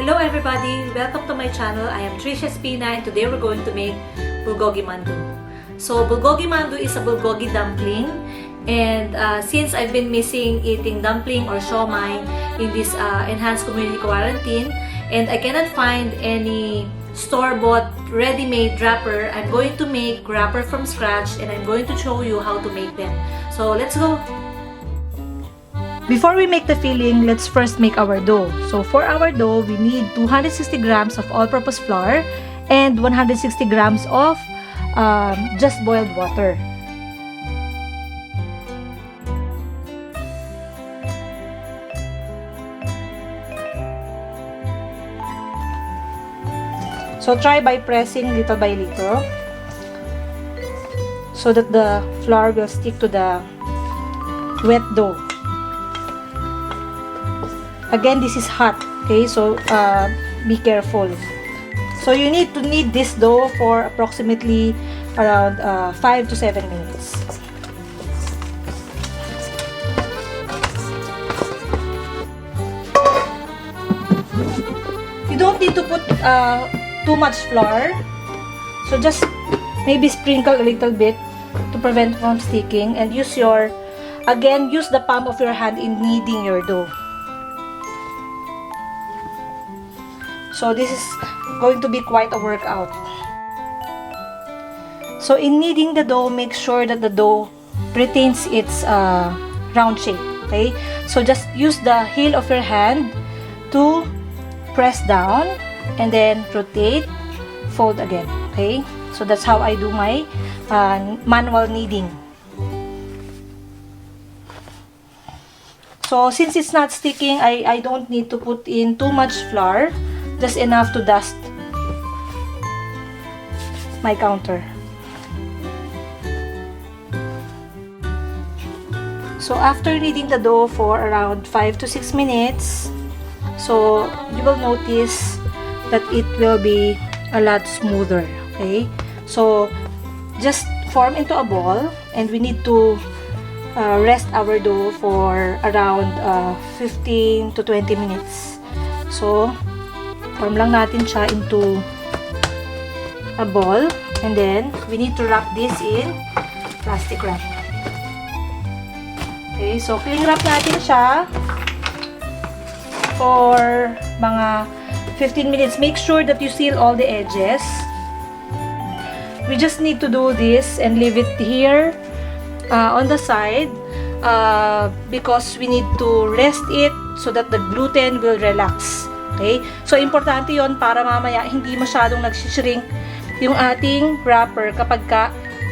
Hello everybody! Welcome to my channel. I am Tbsp and today we're going to make Bulgogi Mandoo. So Bulgogi Mandoo is a Bulgogi dumpling, and since I've been missing eating dumpling or siomai in this enhanced community quarantine and I cannot find any store-bought ready-made wrapper, I'm going to make wrapper from scratch and I'm going to show you how to make them. So let's go! Before we make the filling, let's first make our dough. So for our dough, we need 260 grams of all-purpose flour and 160 grams of just boiled water. So try by pressing little by little so that the flour will stick to the wet dough. Again, this is hot, okay? So be careful. So you need to knead this dough for approximately around 5 to 7 minutes. You don't need to put too much flour, so just maybe sprinkle a little bit to prevent from sticking, and use the palm of your hand in kneading your dough. So this is going to be quite a workout. So in kneading the dough, make sure that the dough retains its round shape, okay? So just use the heel of your hand to press down and then rotate, fold again, okay? So that's how I do my manual kneading. So since it's not sticking, I don't need to put in too much flour, just enough to dust my counter. So after kneading the dough for around 5 to 6 minutes, so you will notice that it will be a lot smoother, okay? So just form into a ball, and we need to rest our dough for around 15 to 20 minutes. So form lang natin siya into a ball, and then we need to wrap this in plastic wrap. Okay, so cling wrap natin siya for mga 15 minutes. Make sure that you seal all the edges. We just need to do this and leave it here on the side because we need to rest it so that the gluten will relax. Okay? So, importante yon para mamaya hindi masyadong nagsishrink yung ating wrapper kapag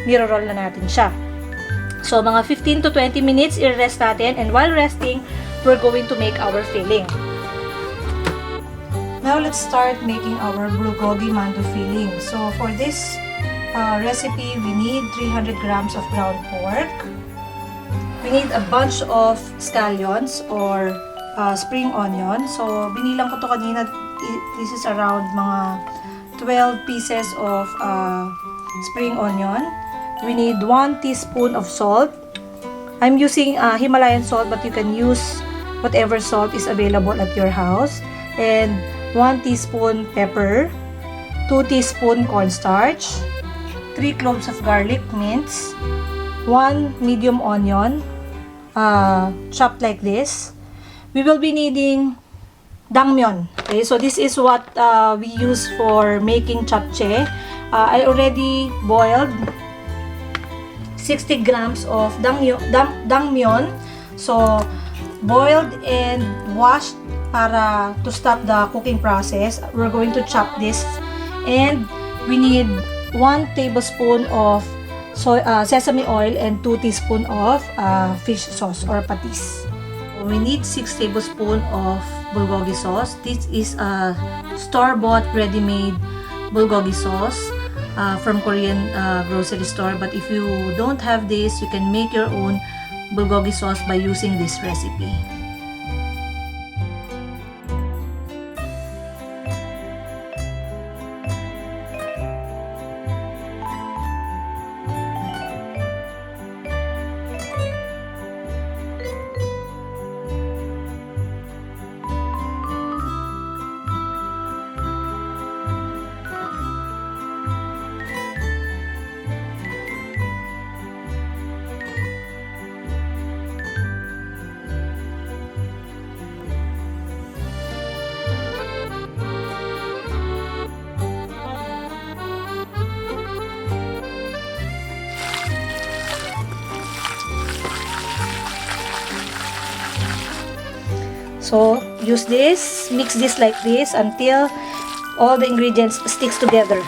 niro-roll na natin siya. So, mga 15 to 20 minutes i-rest natin, and while resting, we're going to make our filling. Now, let's start making our Bulgogi Mandoo filling. So, for this recipe, we need 300 grams of ground pork. We need a bunch of scallions or spring onion. So, binilang ko to kanina. This is around mga 12 pieces of spring onion. We need 1 teaspoon of salt. I'm using Himalayan salt, but you can use whatever salt is available at your house. And 1 teaspoon pepper, 2 teaspoon cornstarch, 3 cloves of garlic minced, 1 medium onion chopped like this. We will be needing dangmyeon. Okay, so this is what we use for making japchae. I already boiled 60 grams of dangmyeon. So boiled and washed para to stop the cooking process. We're going to chop this, and we need 1 tablespoon of sesame oil and 2 teaspoons of fish sauce or patis. We need 6 tablespoons of bulgogi sauce. This is a store-bought ready-made bulgogi sauce from Korean grocery store. But if you don't have this, you can make your own bulgogi sauce by using this recipe. So, use this, mix this like this until all the ingredients sticks together.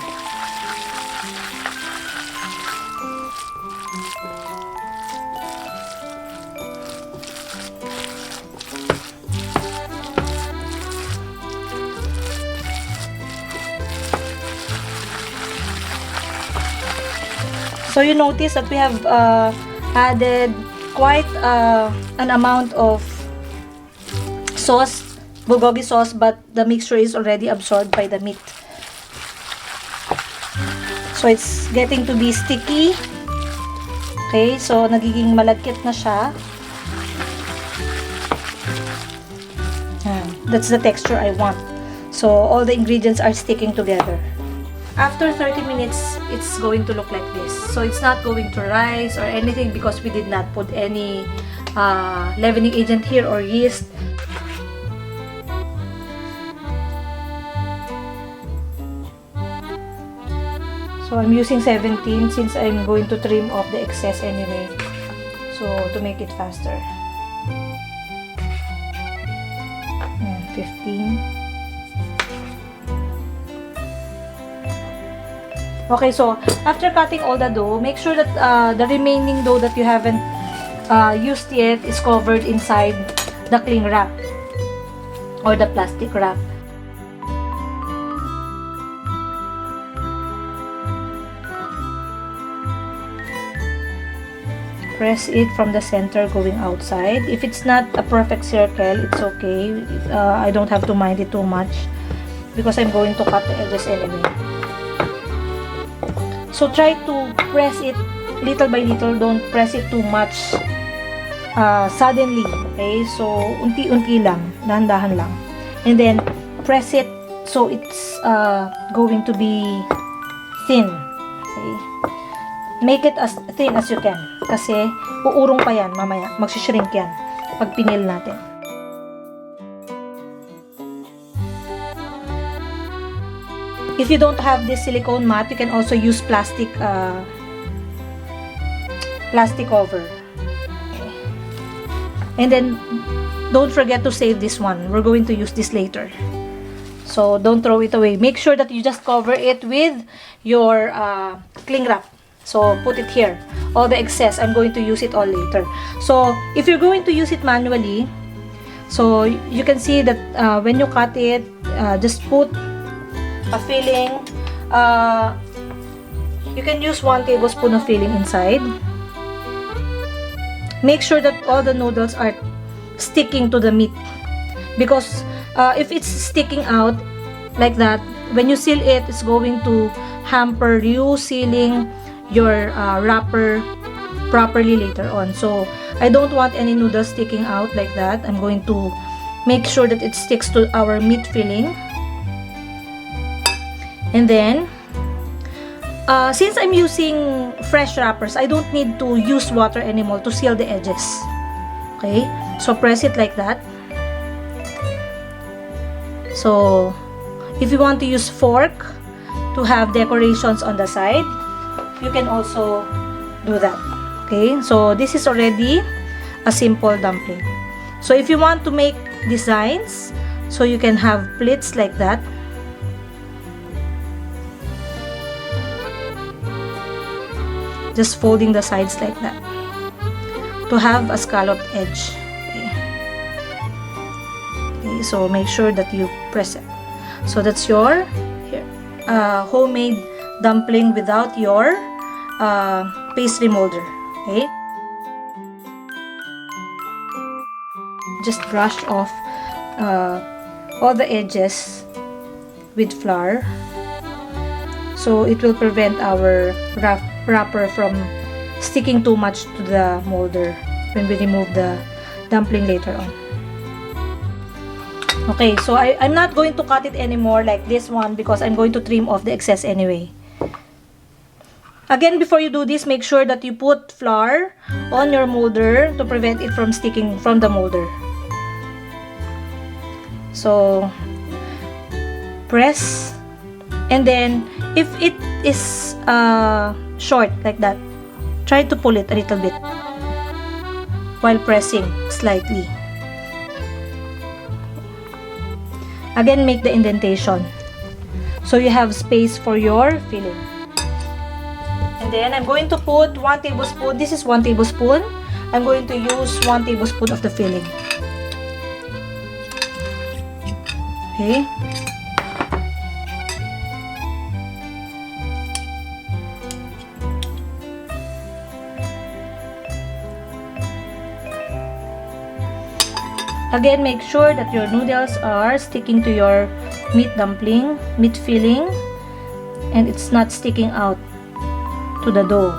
So you notice that we have added quite an amount of sauce, bulgogi sauce, but the mixture is already absorbed by the meat. So it's getting to be sticky. Okay, so nagiging malagkit na siya. That's the texture I want. So all the ingredients are sticking together. After 30 minutes, it's going to look like this. So it's not going to rise or anything because we did not put any leavening agent here or yeast. So I'm using 17 since I'm going to trim off the excess anyway. So to make it faster. 15. Okay, so after cutting all the dough, make sure that the remaining dough that you haven't used yet is covered inside the cling wrap or the plastic wrap. Press it from the center going outside. If it's not a perfect circle, it's okay. I don't have to mind it too much because I'm going to cut the edges anyway. So try to press it little by little. Don't press it too much suddenly. Okay? So unti-unti lang, dahan-dahan lang. And then press it so it's going to be thin. Okay? Make it as thin as you can. Kasi uurong pa yan mamaya. Magsishrink yan pag pinil natin. If you don't have this silicone mat, you can also use plastic cover. Okay. And then don't forget to save this one. We're going to use this later. So don't throw it away. Make sure that you just cover it with your cling wrap. So put it here. All the excess, I'm going to use it all later. So if you're going to use it manually, so you can see that when you cut it, just put a filling. You can use 1 tablespoon of filling inside. Make sure that all the noodles are sticking to the meat, because if it's sticking out like that, when you seal it, it's going to hamper you sealing your wrapper properly later on. So I don't want any noodles sticking out like that. I'm going to make sure that it sticks to our meat filling. And then since I'm using fresh wrappers, I don't need to use water anymore to seal the edges. Okay, so press it like that. So if you want to use fork to have decorations on the side, you can also do that. Okay, so this is already a simple dumpling. So if you want to make designs, so you can have pleats like that. Just folding the sides like that to have a scalloped edge. Okay. Okay, so make sure that you press it. So that's your homemade dumpling without your pastry molder. Okay, just brush off all the edges with flour, so it will prevent our wrapper from sticking too much to the molder when we remove the dumpling later on. Okay, so I'm not going to cut it anymore like this one because I'm going to trim off the excess anyway. Again, before you do this, make sure that you put flour on your molder to prevent it from sticking from the molder. So press, and then if it is short like that, try to pull it a little bit while pressing slightly. Again, make the indentation so you have space for your filling. And then I'm going to put 1 tablespoon. This is 1 tablespoon. I'm going to use 1 tablespoon of the filling. Okay. Again, make sure that your noodles are sticking to your meat dumpling, meat filling, and it's not sticking out to the dough.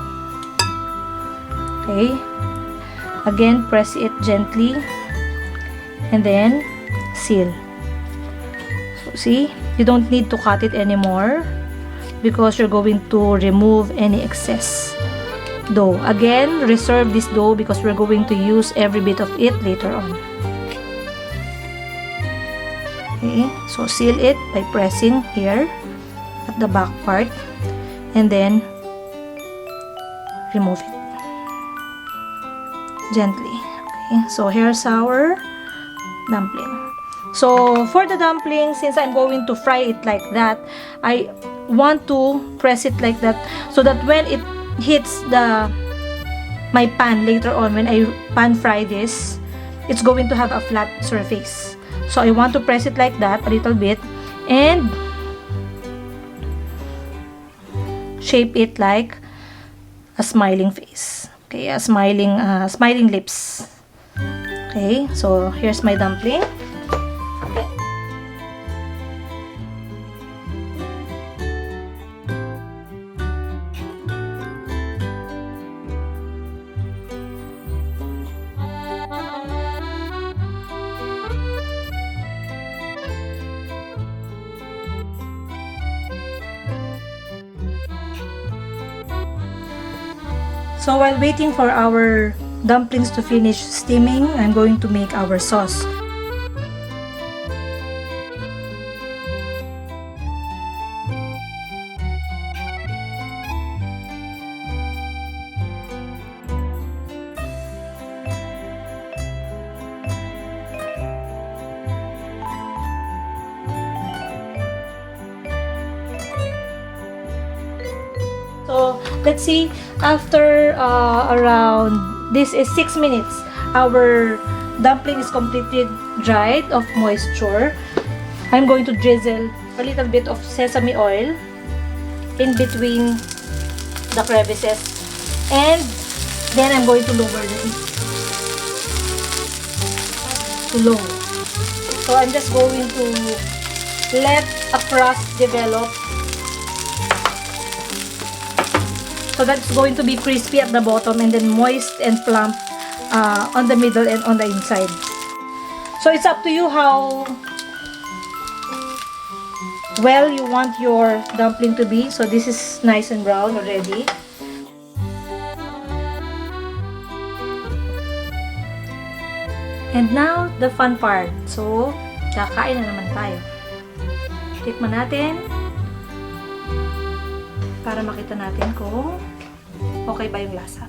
Okay. Again, press it gently and then seal. So, see, you don't need to cut it anymore because you're going to remove any excess dough. Again, reserve this dough because we're going to use every bit of it later on. Okay, so seal it by pressing here at the back part and then remove it gently. Okay, so here's our dumpling. So for the dumpling, since I'm going to fry it like that, I want to press it like that so that when it hits my pan later on, when I pan fry this, it's going to have a flat surface. So I want to press it like that a little bit and shape it like a smiling face. Okay, a smiling lips. Okay, so here's my dumpling. Okay. So while waiting for our dumplings to finish steaming, I'm going to make our sauce. So let's see, after around, this is 6 minutes, our dumpling is completely dried of moisture. I'm going to drizzle a little bit of sesame oil in between the crevices, and then I'm going to lower the heat to low. So I'm just going to let a crust develop. So that's going to be crispy at the bottom and then moist and plump on the middle and on the inside. So it's up to you how well you want your dumpling to be. So this is nice and brown already. And now, the fun part. So, kakain na naman tayo. Tikman natin para makita natin kung okay ba yung lasa.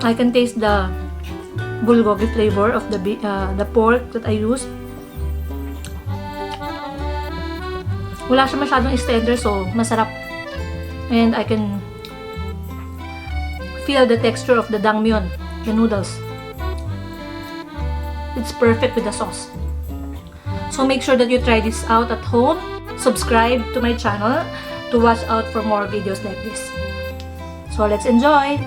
I can taste the bulgogi flavor of the pork that I used. Wala siya masyadong tender, so masarap. And I can feel the texture of the dangmyeon, the noodles. It's perfect with the sauce. So make sure that you try this out at home. Subscribe to my channel to watch out for more videos like this. So let's enjoy!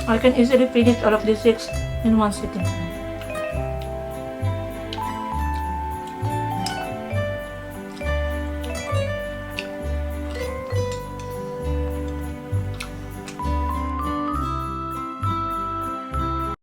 I can easily finish all of these 6 in one sitting.